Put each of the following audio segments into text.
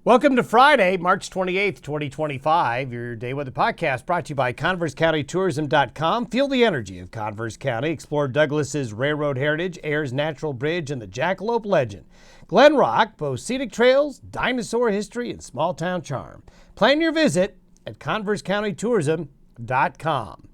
Welcome to Friday, March 28th, 2025, your Day Weather Podcast brought to you by ConverseCountyTourism.com. Feel the energy of Converse County. Explore Douglas's railroad heritage, Ayers Natural Bridge, and the Jackalope legend. Glen Rock boasts scenic trails, dinosaur history, and small-town charm. Plan your visit at ConverseCountyTourism.com.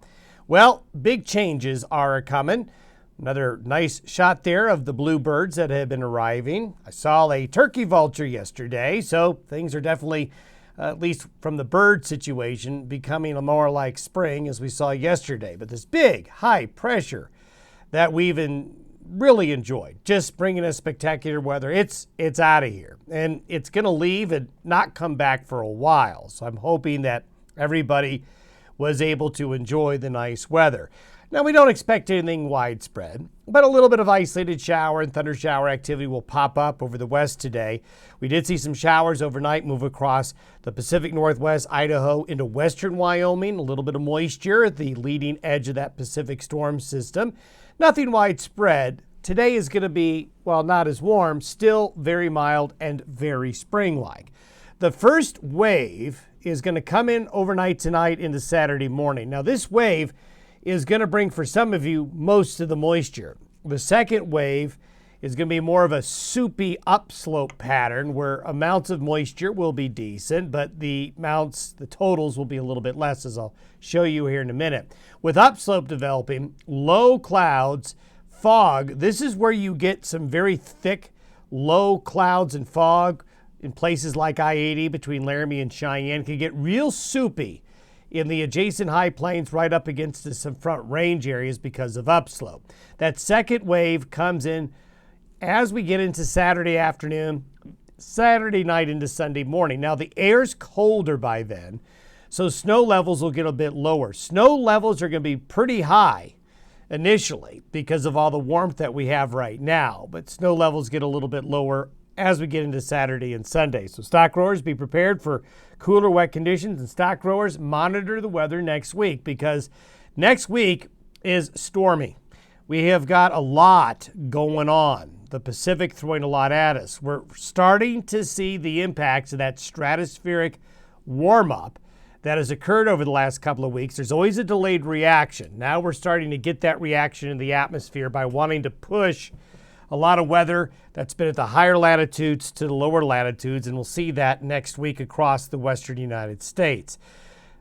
Well, big changes are coming. Another nice shot there of the bluebirds that have been arriving. I saw a turkey vulture yesterday, so things are definitely, at least from the bird situation, becoming more like spring as we saw yesterday. But this big, high pressure that we've really enjoyed, just bringing us spectacular weather, it's out of here. And it's going to leave and not come back for a while. So I'm hoping that everybody was able to enjoy the nice weather. Now, we don't expect anything widespread, but a little bit of isolated shower and thunder shower activity will pop up over the west today. We did see some showers overnight move across the Pacific Northwest, Idaho, into western Wyoming. A little bit of moisture at the leading edge of that Pacific storm system. Nothing widespread. Today is going to be, well, not as warm, still very mild and very spring-like. The first wave is going to come in overnight tonight into Saturday morning. Now, this wave is going to bring, for some of you, most of the moisture. The second wave is going to be more of a soupy upslope pattern where amounts of moisture will be decent, but the totals will be a little bit less, as I'll show you here in a minute. With upslope developing, low clouds, fog, this is where you get some very thick, low clouds and fog in places like I-80 between Laramie and Cheyenne. Can get real soupy in the adjacent high plains right up against some front range areas because of upslope. That second wave comes in as we get into Saturday afternoon, Saturday night into Sunday morning. Now, the air's colder by then, so snow levels will get a bit lower. Snow levels are going to be pretty high initially because of all the warmth that we have right now, but snow levels get a little bit lower as we get into Saturday and Sunday. So stock growers, be prepared for cooler, wet conditions, and stock growers monitor the weather next week because next week is stormy. We have got a lot going on. The Pacific throwing a lot at us. We're starting to see the impacts of that stratospheric warm-up that has occurred over the last couple of weeks. There's always a delayed reaction. Now we're starting to get that reaction in the atmosphere by wanting to push a lot of weather that's been at the higher latitudes to the lower latitudes, and we'll see that next week across the western United States.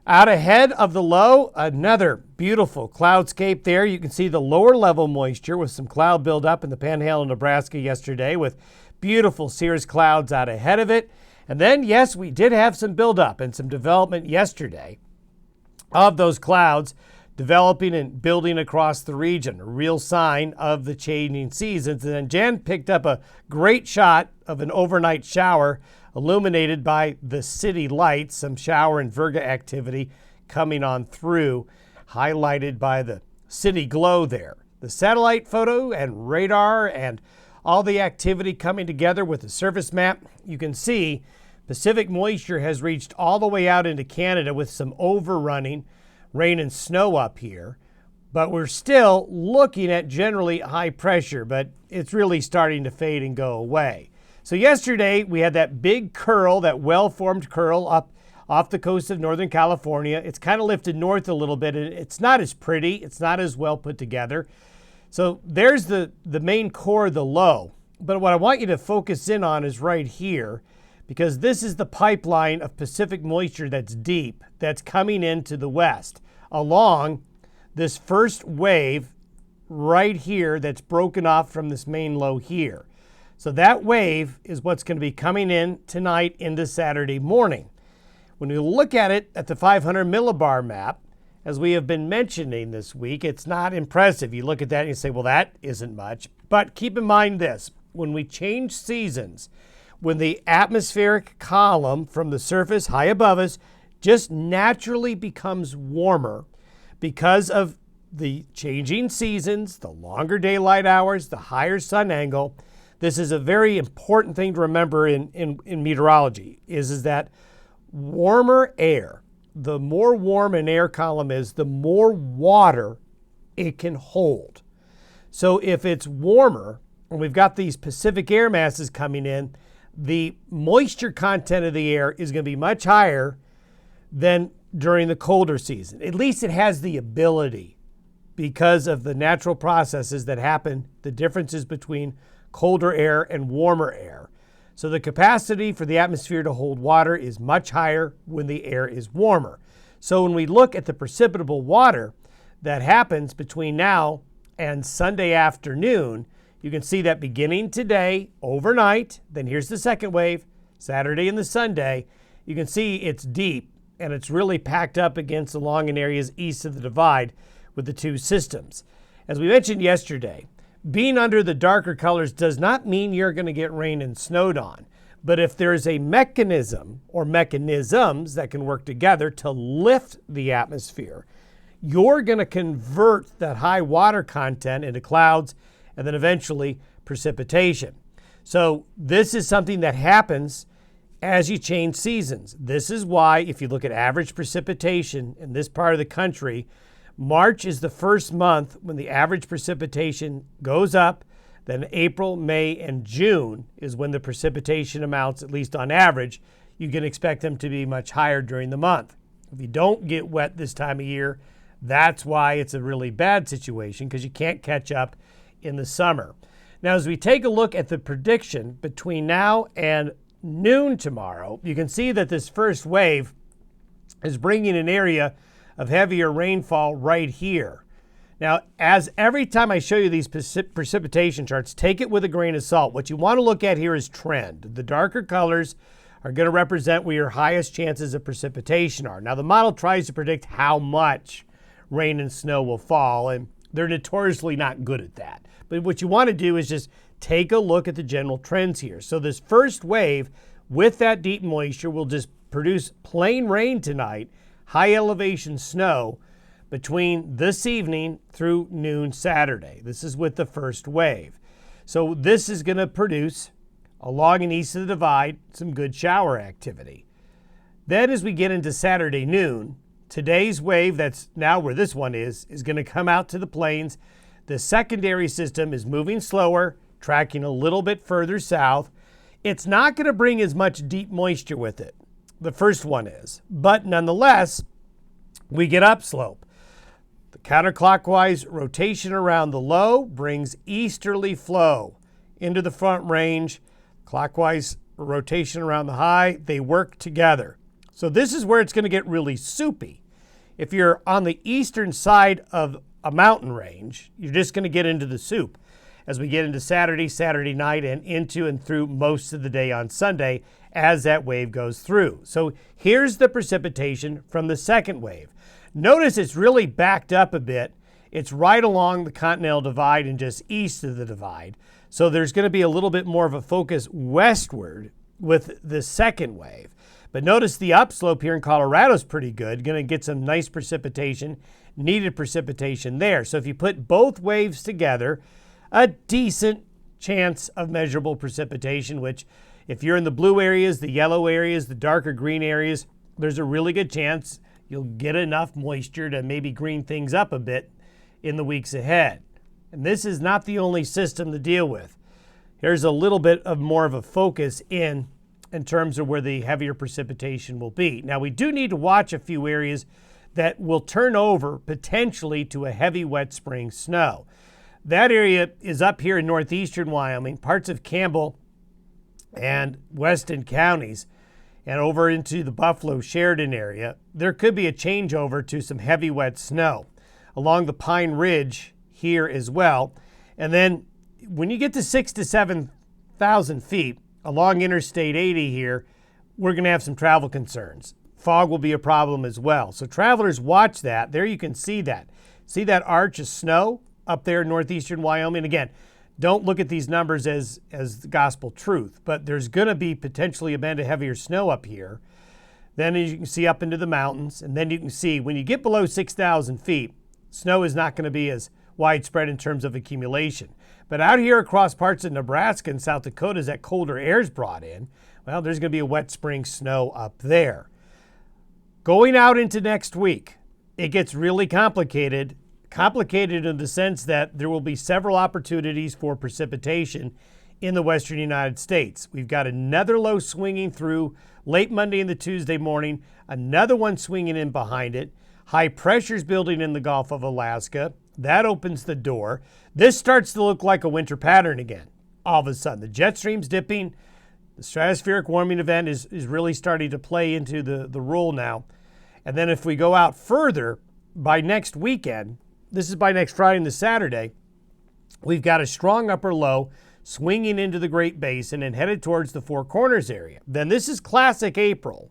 Out ahead of the low, another beautiful cloudscape there. You can see the lower level moisture with some cloud buildup in the Panhandle of Nebraska yesterday with beautiful cirrus clouds out ahead of it. And then, yes, we did have some buildup and some development yesterday of those clouds developing and building across the region, a real sign of the changing seasons. And then Jen picked up a great shot of an overnight shower illuminated by the city lights, some shower and virga activity coming on through, highlighted by the city glow there. The satellite photo and radar and all the activity coming together with the surface map, you can see Pacific moisture has reached all the way out into Canada with some overrunning rain and snow up here, but we're still looking at generally high pressure, but it's really starting to fade and go away. So yesterday we had that big curl, that well-formed curl up off the coast of Northern California. It's kind of lifted north a little bit, and it's not as pretty. It's not as well put together. So there's the main core of the low. But what I want you to focus in on is right here, because this is the pipeline of Pacific moisture that's deep, that's coming into the west along this first wave right here that's broken off from this main low here. So that wave is what's going to be coming in tonight into Saturday morning. When you look at it at the 500 millibar map, as we have been mentioning this week, it's not impressive. You look at that and you say, well, that isn't much. But keep in mind this, when we change seasons, when the atmospheric column from the surface high above us just naturally becomes warmer because of the changing seasons, the longer daylight hours, the higher sun angle. This is a very important thing to remember in meteorology, is that warmer air, the more warm an air column is, the more water it can hold. So if it's warmer, and we've got these Pacific air masses coming in, the moisture content of the air is going to be much higher than during the colder season. At least it has the ability, because of the natural processes that happen, the differences between colder air and warmer air. So the capacity for the atmosphere to hold water is much higher when the air is warmer. So when we look at the precipitable water that happens between now and Sunday afternoon, you can see that beginning today, overnight, then here's the second wave, Saturday and the Sunday, you can see it's deep and it's really packed up against along in areas east of the divide with the two systems. As we mentioned yesterday, being under the darker colors does not mean you're going to get rain and snowed on. But if there's a mechanism or mechanisms that can work together to lift the atmosphere, you're going to convert that high water content into clouds and then eventually precipitation. So this is something that happens as you change seasons. This is why, if you look at average precipitation in this part of the country, March is the first month when the average precipitation goes up. Then April, May, and June is when the precipitation amounts, at least on average, you can expect them to be much higher during the month. If you don't get wet this time of year, that's why it's a really bad situation, because you can't catch up in the summer. Now, as we take a look at the prediction between now and noon tomorrow, you can see that this first wave is bringing an area of heavier rainfall right here. Now, as every time I show you these precipitation charts, take it with a grain of salt. What you want to look at here is trend. The darker colors are going to represent where your highest chances of precipitation are. Now, the model tries to predict how much rain and snow will fall, and they're notoriously not good at that. But what you want to do is just take a look at the general trends here. So this first wave with that deep moisture will just produce plain rain tonight, high elevation snow between this evening through noon Saturday. This is with the first wave. So this is going to produce, along and east of the divide, some good shower activity. Then as we get into Saturday noon, today's wave, that's now where this one is going to come out to the plains. The secondary system is moving slower, tracking a little bit further south. It's not going to bring as much deep moisture with it. The first one is. But nonetheless, we get upslope. The counterclockwise rotation around the low brings easterly flow into the front range. Clockwise rotation around the high, they work together. So this is where it's going to get really soupy. If you're on the eastern side of a mountain range, you're just going to get into the soup as we get into Saturday night, and into and through most of the day on Sunday as that wave goes through. So here's the precipitation from the second wave. Notice it's really backed up a bit. It's right along the Continental Divide and just east of the divide. So there's going to be a little bit more of a focus westward with the second wave. But notice the upslope here in Colorado is pretty good. Going to get some nice precipitation, needed precipitation there. So if you put both waves together, a decent chance of measurable precipitation, which if you're in the blue areas, the yellow areas, the darker green areas, there's a really good chance you'll get enough moisture to maybe green things up a bit in the weeks ahead. And this is not the only system to deal with. Here's a little bit of more of a focus in terms of where the heavier precipitation will be. Now, we do need to watch a few areas that will turn over potentially to a heavy wet spring snow. That area is up here in northeastern Wyoming, parts of Campbell and Weston counties, and over into the Buffalo-Sheridan area. There could be a changeover to some heavy wet snow along the Pine Ridge here as well. And then when you get to 6,000 to 7,000 feet along Interstate 80 here, we're going to have some travel concerns. Fog will be a problem as well. So travelers, watch that. There you can see that. See that arch of snow up there in northeastern Wyoming? Again, don't look at these numbers as the gospel truth, but there's going to be potentially a band of heavier snow up here. Then as you can see up into the mountains, and then you can see when you get below 6,000 feet, snow is not going to be as widespread in terms of accumulation. But out here across parts of Nebraska and South Dakota, as that colder air is brought in, well, there's going to be a wet spring snow up there. Going out into next week, it gets really complicated in the sense that there will be several opportunities for precipitation in the western United States. We've got another low swinging through late Monday into Tuesday morning, another one swinging in behind it. High pressure's building in the Gulf of Alaska. That opens the door. This starts to look like a winter pattern again. All of a sudden, the jet stream's dipping. The stratospheric warming event is really starting to play into the role now. And then if we go out further, by next weekend, this is by next Friday and the Saturday, we've got a strong upper low swinging into the Great Basin and headed towards the Four Corners area. Then this is classic April.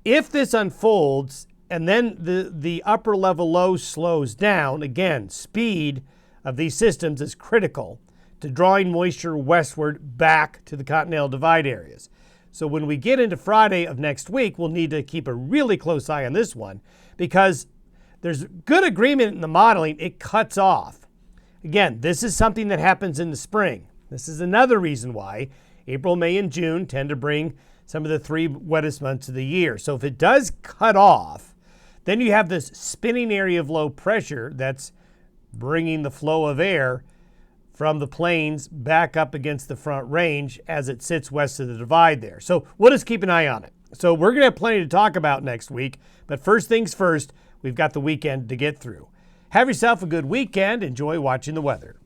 If this unfolds and then the upper level low slows down, again, speed of these systems is critical to drawing moisture westward back to the Continental Divide areas. So when we get into Friday of next week, we'll need to keep a really close eye on this one because there's good agreement in the modeling. It cuts off. Again, this is something that happens in the spring. This is another reason why April, May, and June tend to bring some of the 3 wettest months of the year. So if it does cut off, then you have this spinning area of low pressure that's bringing the flow of air from the plains back up against the Front Range as it sits west of the divide there. So we'll just keep an eye on it. So we're going to have plenty to talk about next week. But first things first, we've got the weekend to get through. Have yourself a good weekend. Enjoy watching the weather.